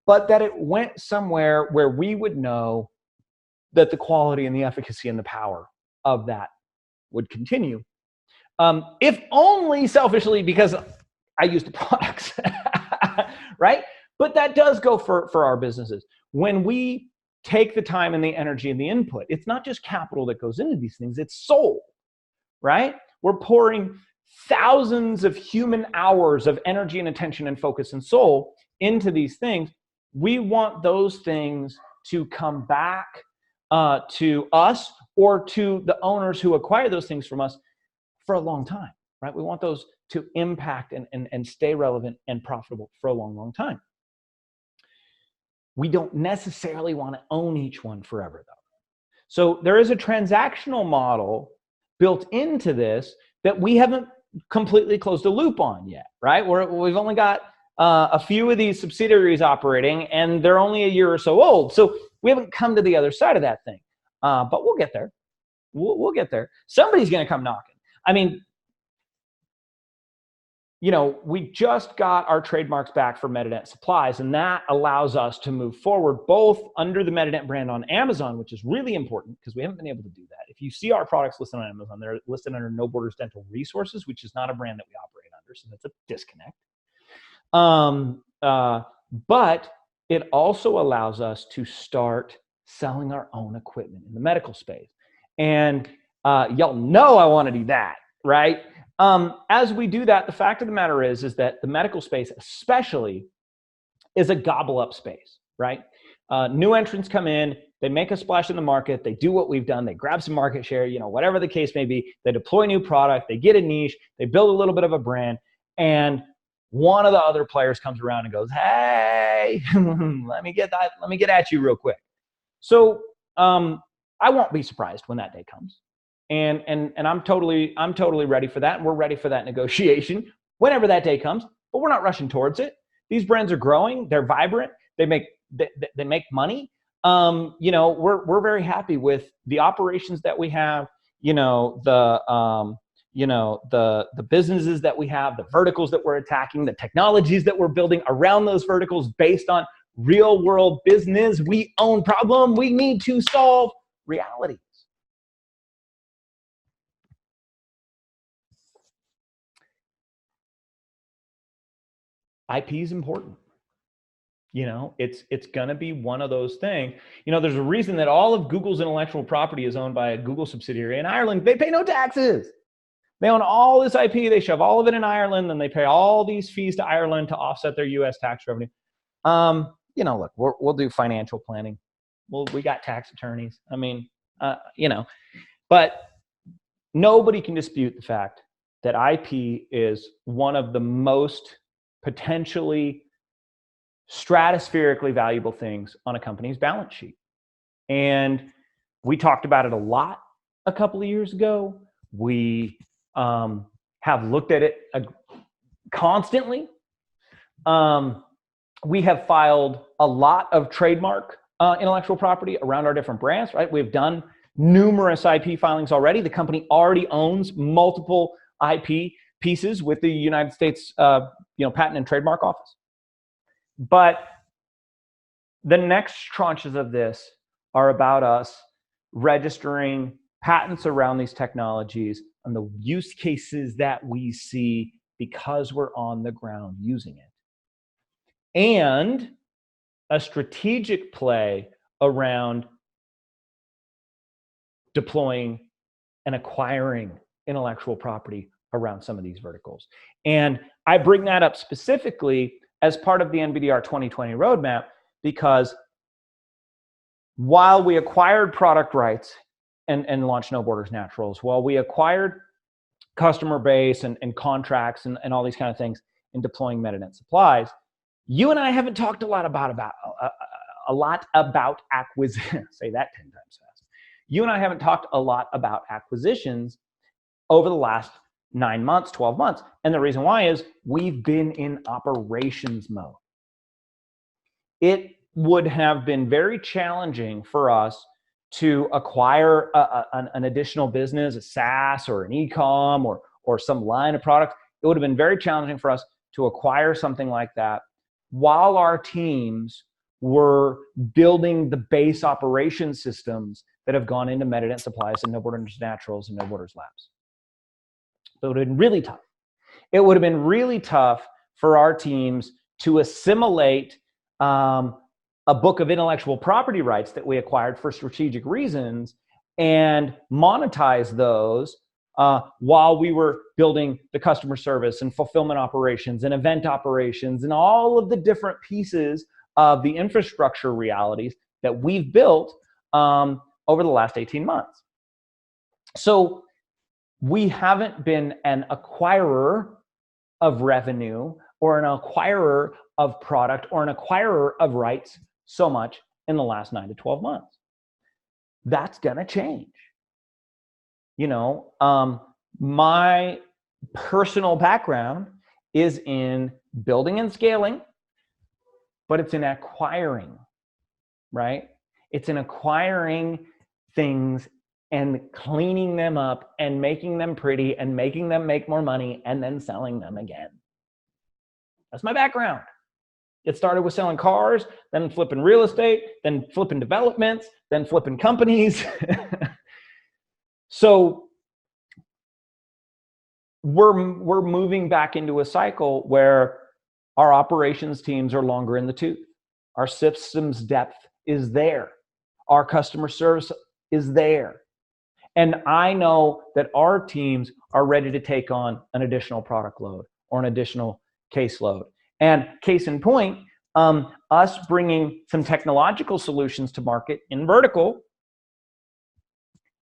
but that it went somewhere where we would know that the quality and the efficacy and the power of that would continue. If only selfishly because I use the products, right? But that does go for our businesses. When we take the time and the energy and the input, it's not just capital that goes into these things, it's soul, right? We're pouring thousands of human hours of energy and attention and focus and soul into these things. We want those things to come back to us or to the owners who acquire those things from us for a long time, right? We want those to impact and stay relevant and profitable for a long, long time. We don't necessarily want to own each one forever, though. So there is a transactional model built into this that we haven't completely closed a loop on yet, right? We've only got a few of these subsidiaries operating and they're only a year or so old. So we haven't come to the other side of that thing, but we'll get there. We'll get there. Somebody's going to come knocking. I mean, we just got our trademarks back for MetaNet supplies, and that allows us to move forward both under the MetaNet brand on Amazon, which is really important because we haven't been able to do that. If you see our products listed on Amazon, they're listed under No Borders Dental Resources, which is not a brand that we operate under, so that's a disconnect. But it also allows us to start selling our own equipment in the medical space. And y'all know I want to do that, right? As we do that, the fact of the matter is that the medical space especially is a gobble up space, right? New entrants come in, they make a splash in the market, they do what we've done, they grab some market share, whatever the case may be, they deploy new product, they get a niche, they build a little bit of a brand, and one of the other players comes around and goes, hey, let me get at you real quick. So I won't be surprised when that day comes. And I'm totally ready for that. And we're ready for that negotiation whenever that day comes, but we're not rushing towards it. These brands are growing, they're vibrant, they make money. We're very happy with the operations that we have, the businesses that we have, the verticals that we're attacking, the technologies that we're building around those verticals based on real world business. We own problem we need to solve realities. IP is important. It's going to be one of those things. There's a reason that all of Google's intellectual property is owned by a Google subsidiary in Ireland. They pay no taxes. They own all this IP. They shove all of it in Ireland, and they pay all these fees to Ireland to offset their U.S. tax revenue. Look, we'll do financial planning. We got tax attorneys. But nobody can dispute the fact that IP is one of the most potentially stratospherically valuable things on a company's balance sheet. And we talked about it a lot a couple of years ago. We have looked at it constantly. We have filed a lot of trademark intellectual property around our different brands, right? We've done numerous IP filings already. The company already owns multiple IP pieces with the United States Patent and Trademark Office. But the next tranches of this are about us registering patents around these technologies and the use cases that we see because we're on the ground using it. And a strategic play around deploying and acquiring intellectual property around some of these verticals. And I bring that up specifically as part of the NBDR 2020 roadmap, because while we acquired product rights and launched No Borders Naturals, while we acquired customer base and contracts and all these kind of things in deploying MetaNet supplies, you and I haven't talked a lot about acquisition. Say that 10 times fast. You and I haven't talked a lot about acquisitions over the last 9 months, 12 months. And the reason why is we've been in operations mode. It would have been very challenging for us to acquire an additional business, a SaaS or an e-com or some line of product. It would have been very challenging for us to acquire something like that while our teams were building the base operation systems that have gone into MetaNet supplies and No Borders Naturals and No Borders Labs. So it would have been really tough. It would have been really tough for our teams to assimilate a book of intellectual property rights that we acquired for strategic reasons and monetize those while we were building the customer service and fulfillment operations and event operations and all of the different pieces of the infrastructure realities that we've built over the last 18 months. So we haven't been an acquirer of revenue or an acquirer of product or an acquirer of rights so much in the last 9 to 12 months. That's gonna change. My personal background is in building and scaling, but it's in acquiring, right? It's in acquiring things and cleaning them up and making them pretty and making them make more money and then selling them again. That's my background. It started with selling cars, then flipping real estate, then flipping developments, then flipping companies. So we're moving back into a cycle where our operations teams are longer in the tooth. Our systems depth is there. Our customer service is there. And I know that our teams are ready to take on an additional product load or an additional caseload. And case in point, us bringing some technological solutions to market in vertical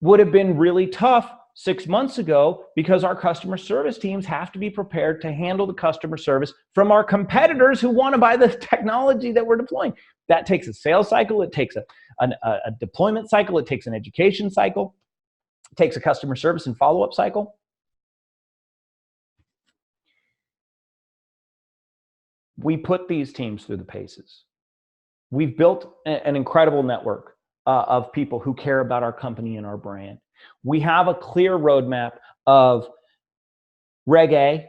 would have been really tough 6 months ago because our customer service teams have to be prepared to handle the customer service from our competitors who want to buy the technology that we're deploying. That takes a sales cycle. It takes a deployment cycle. It takes an education cycle. It takes a customer service and follow-up cycle. We put these teams through the paces. We've built an incredible network of people who care about our company and our brand. We have a clear roadmap of Reg A,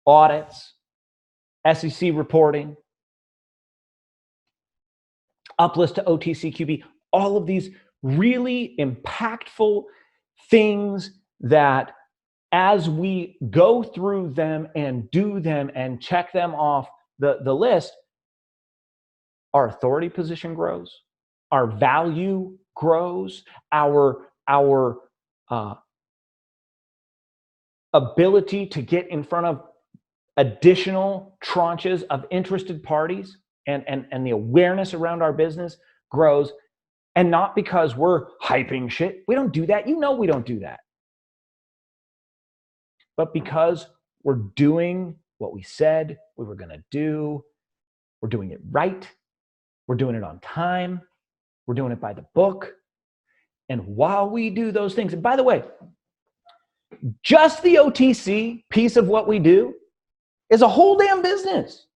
audits, SEC reporting, uplist to OTCQB, all of these really impactful things that as we go through them and do them and check them off the list, our authority position grows, our value grows, our ability to get in front of additional tranches of interested parties and the awareness around our business grows. And not because we're hyping shit. We don't do that. You know we don't do that. But because we're doing what we said we were going to do, we're doing it right, we're doing it on time, we're doing it by the book. And while we do those things, and by the way, just the OTC piece of what we do is a whole damn business.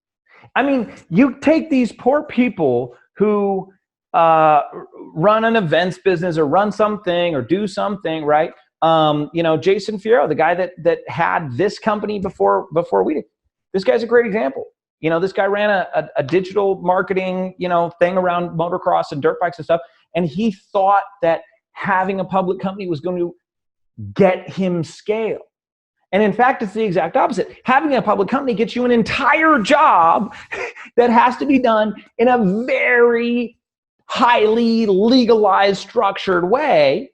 I mean, you take these poor people who run an events business or run something or do something, right? Jason Fierro, the guy that had this company before we did, this guy's a great example. This guy ran a digital marketing, thing around motocross and dirt bikes and stuff. And he thought that having a public company was going to get him scale. And in fact, it's the exact opposite. Having a public company gets you an entire job that has to be done in a very highly legalized, structured way.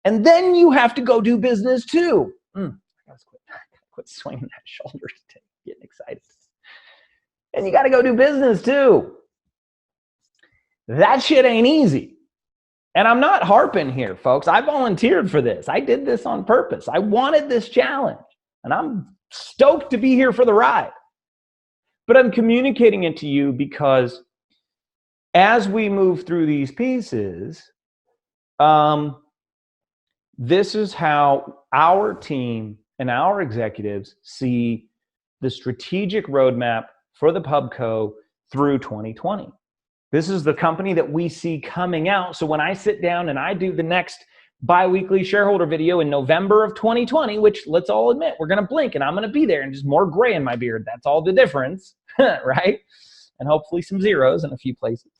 And then you have to go do business too. I gotta quit swinging that shoulder, getting excited. And you got to go do business too. That shit ain't easy. And I'm not harping here, folks. I volunteered for this. I did this on purpose. I wanted this challenge. And I'm stoked to be here for the ride. But I'm communicating it to you because as we move through these pieces, this is how our team and our executives see the strategic roadmap for the PubCo through 2020. This is the company that we see coming out. So when I sit down and I do the next bi-weekly shareholder video in November of 2020, which let's all admit, we're going to blink and I'm going to be there and just more gray in my beard. That's all the difference, right? And hopefully some zeros in a few places.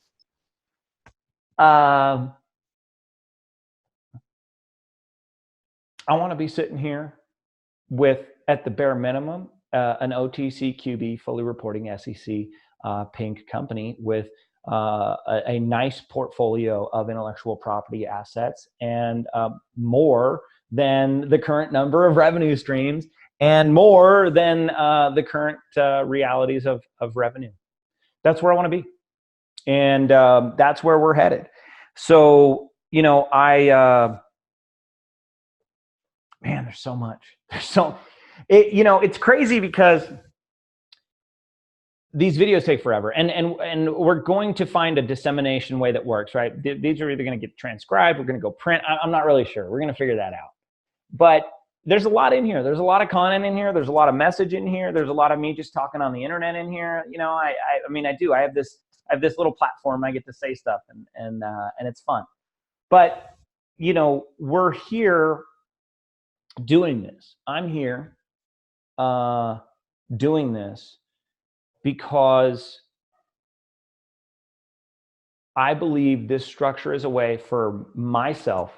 I want to be sitting here with, at the bare minimum, an OTCQB fully reporting SEC pink company with a nice portfolio of intellectual property assets and more than the current number of revenue streams and more than the current realities of revenue. That's where I want to be. And that's where we're headed. So, man, there's so much. It's crazy because these videos take forever, and we're going to find a dissemination way that works, right? These are either going to get transcribed, we're going to go print. I'm not really sure. We're going to figure that out. But there's a lot in here. There's a lot of content in here. There's a lot of message in here. There's a lot of me just talking on the internet in here. I have this little platform. I get to say stuff, and it's fun. But we're here doing this. I'm here doing this because I believe this structure is a way for myself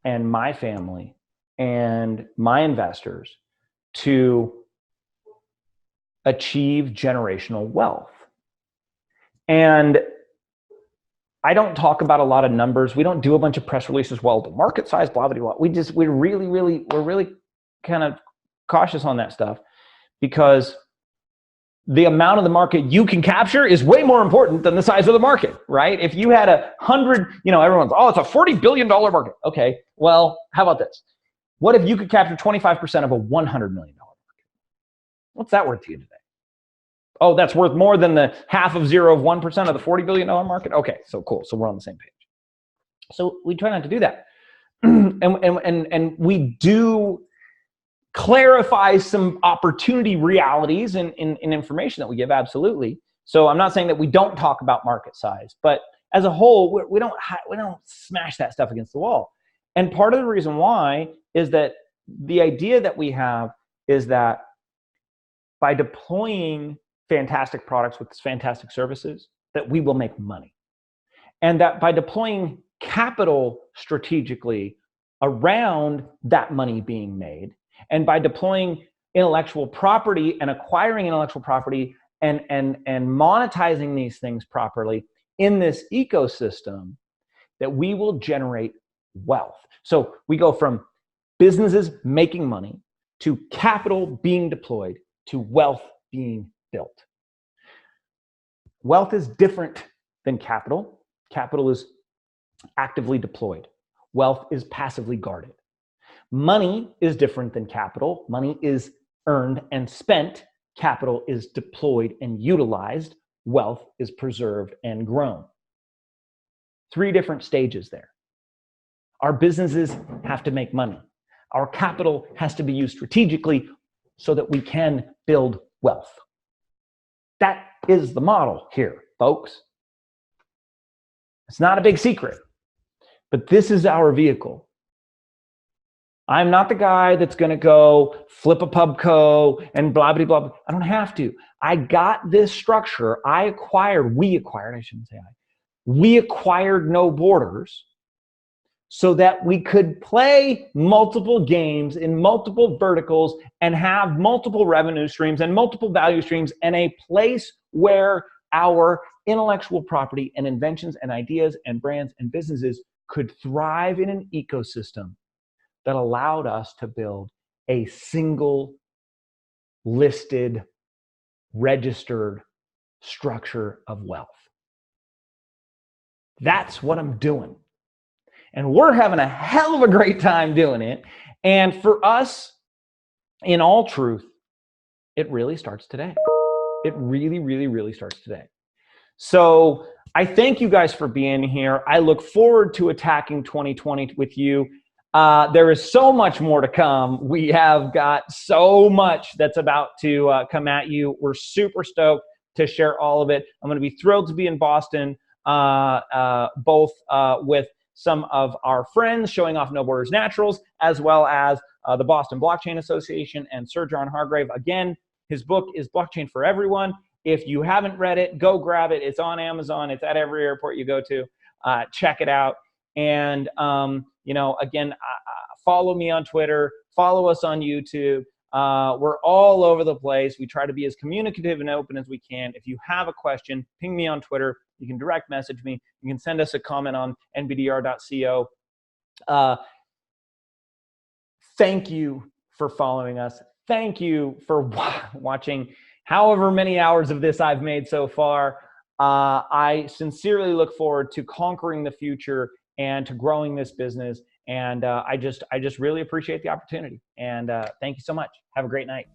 and my family and my investors to achieve generational wealth. And I don't talk about a lot of numbers. We don't do a bunch of press releases. Well, the market size, blah, blah, blah. We're really kind of cautious on that stuff because the amount of the market you can capture is way more important than the size of the market, right? If you had 100, everyone's, oh, it's a $40 billion market. Okay, well, how about this? What if you could capture 25% of a $100 million market? What's that worth to you today? Oh, that's worth more than the 0.5% of the $40 billion market? Okay, so cool. So we're on the same page. So we try not to do that. and we do clarify some opportunity realities in information that we give, absolutely. So I'm not saying that we don't talk about market size, but as a whole, we don't smash that stuff against the wall. And part of the reason why is that the idea that we have is that by deploying fantastic products with fantastic services, that we will make money. And that by deploying capital strategically around that money being made, and by deploying intellectual property and acquiring intellectual property and monetizing these things properly in this ecosystem, that we will generate wealth. So we go from businesses making money to capital being deployed to wealth being built. Wealth is different than capital. Capital is actively deployed. Wealth is passively guarded. Money is different than capital. Money is earned and spent. Capital is deployed and utilized. Wealth is preserved and grown. 3 different stages there. Our businesses have to make money. Our capital has to be used strategically so that we can build wealth. That is the model here, folks. It's not a big secret, but this is our vehicle. I'm not the guy that's going to go flip a pubco and blah, blah, blah. I don't have to. I got this structure. We acquired No Borders so that we could play multiple games in multiple verticals and have multiple revenue streams and multiple value streams and a place where our intellectual property and inventions and ideas and brands and businesses could thrive in an ecosystem that allowed us to build a single listed, registered structure of wealth. That's what I'm doing. And we're having a hell of a great time doing it. And for us, in all truth, it really starts today. It really, really, really starts today. So I thank you guys for being here. I look forward to attacking 2020 with you. There is so much more to come. We have got so much that's about to come at you. We're super stoked to share all of it. I'm going to be thrilled to be in Boston, both with some of our friends showing off No Borders Naturals, as well as the Boston Blockchain Association and Sir John Hargrave. Again, his book is Blockchain for Everyone. If you haven't read it, go grab it. It's on Amazon. It's at every airport you go to. Check it out. And, again, follow me on Twitter. Follow us on YouTube. We're all over the place. We try to be as communicative and open as we can. If you have a question, ping me on Twitter. You can direct message me. You can send us a comment on nbdr.co. Thank you for following us. Thank you for watching however many hours of this I've made so far. I sincerely look forward to conquering the future and to growing this business. And I just really appreciate the opportunity. And thank you so much. Have a great night.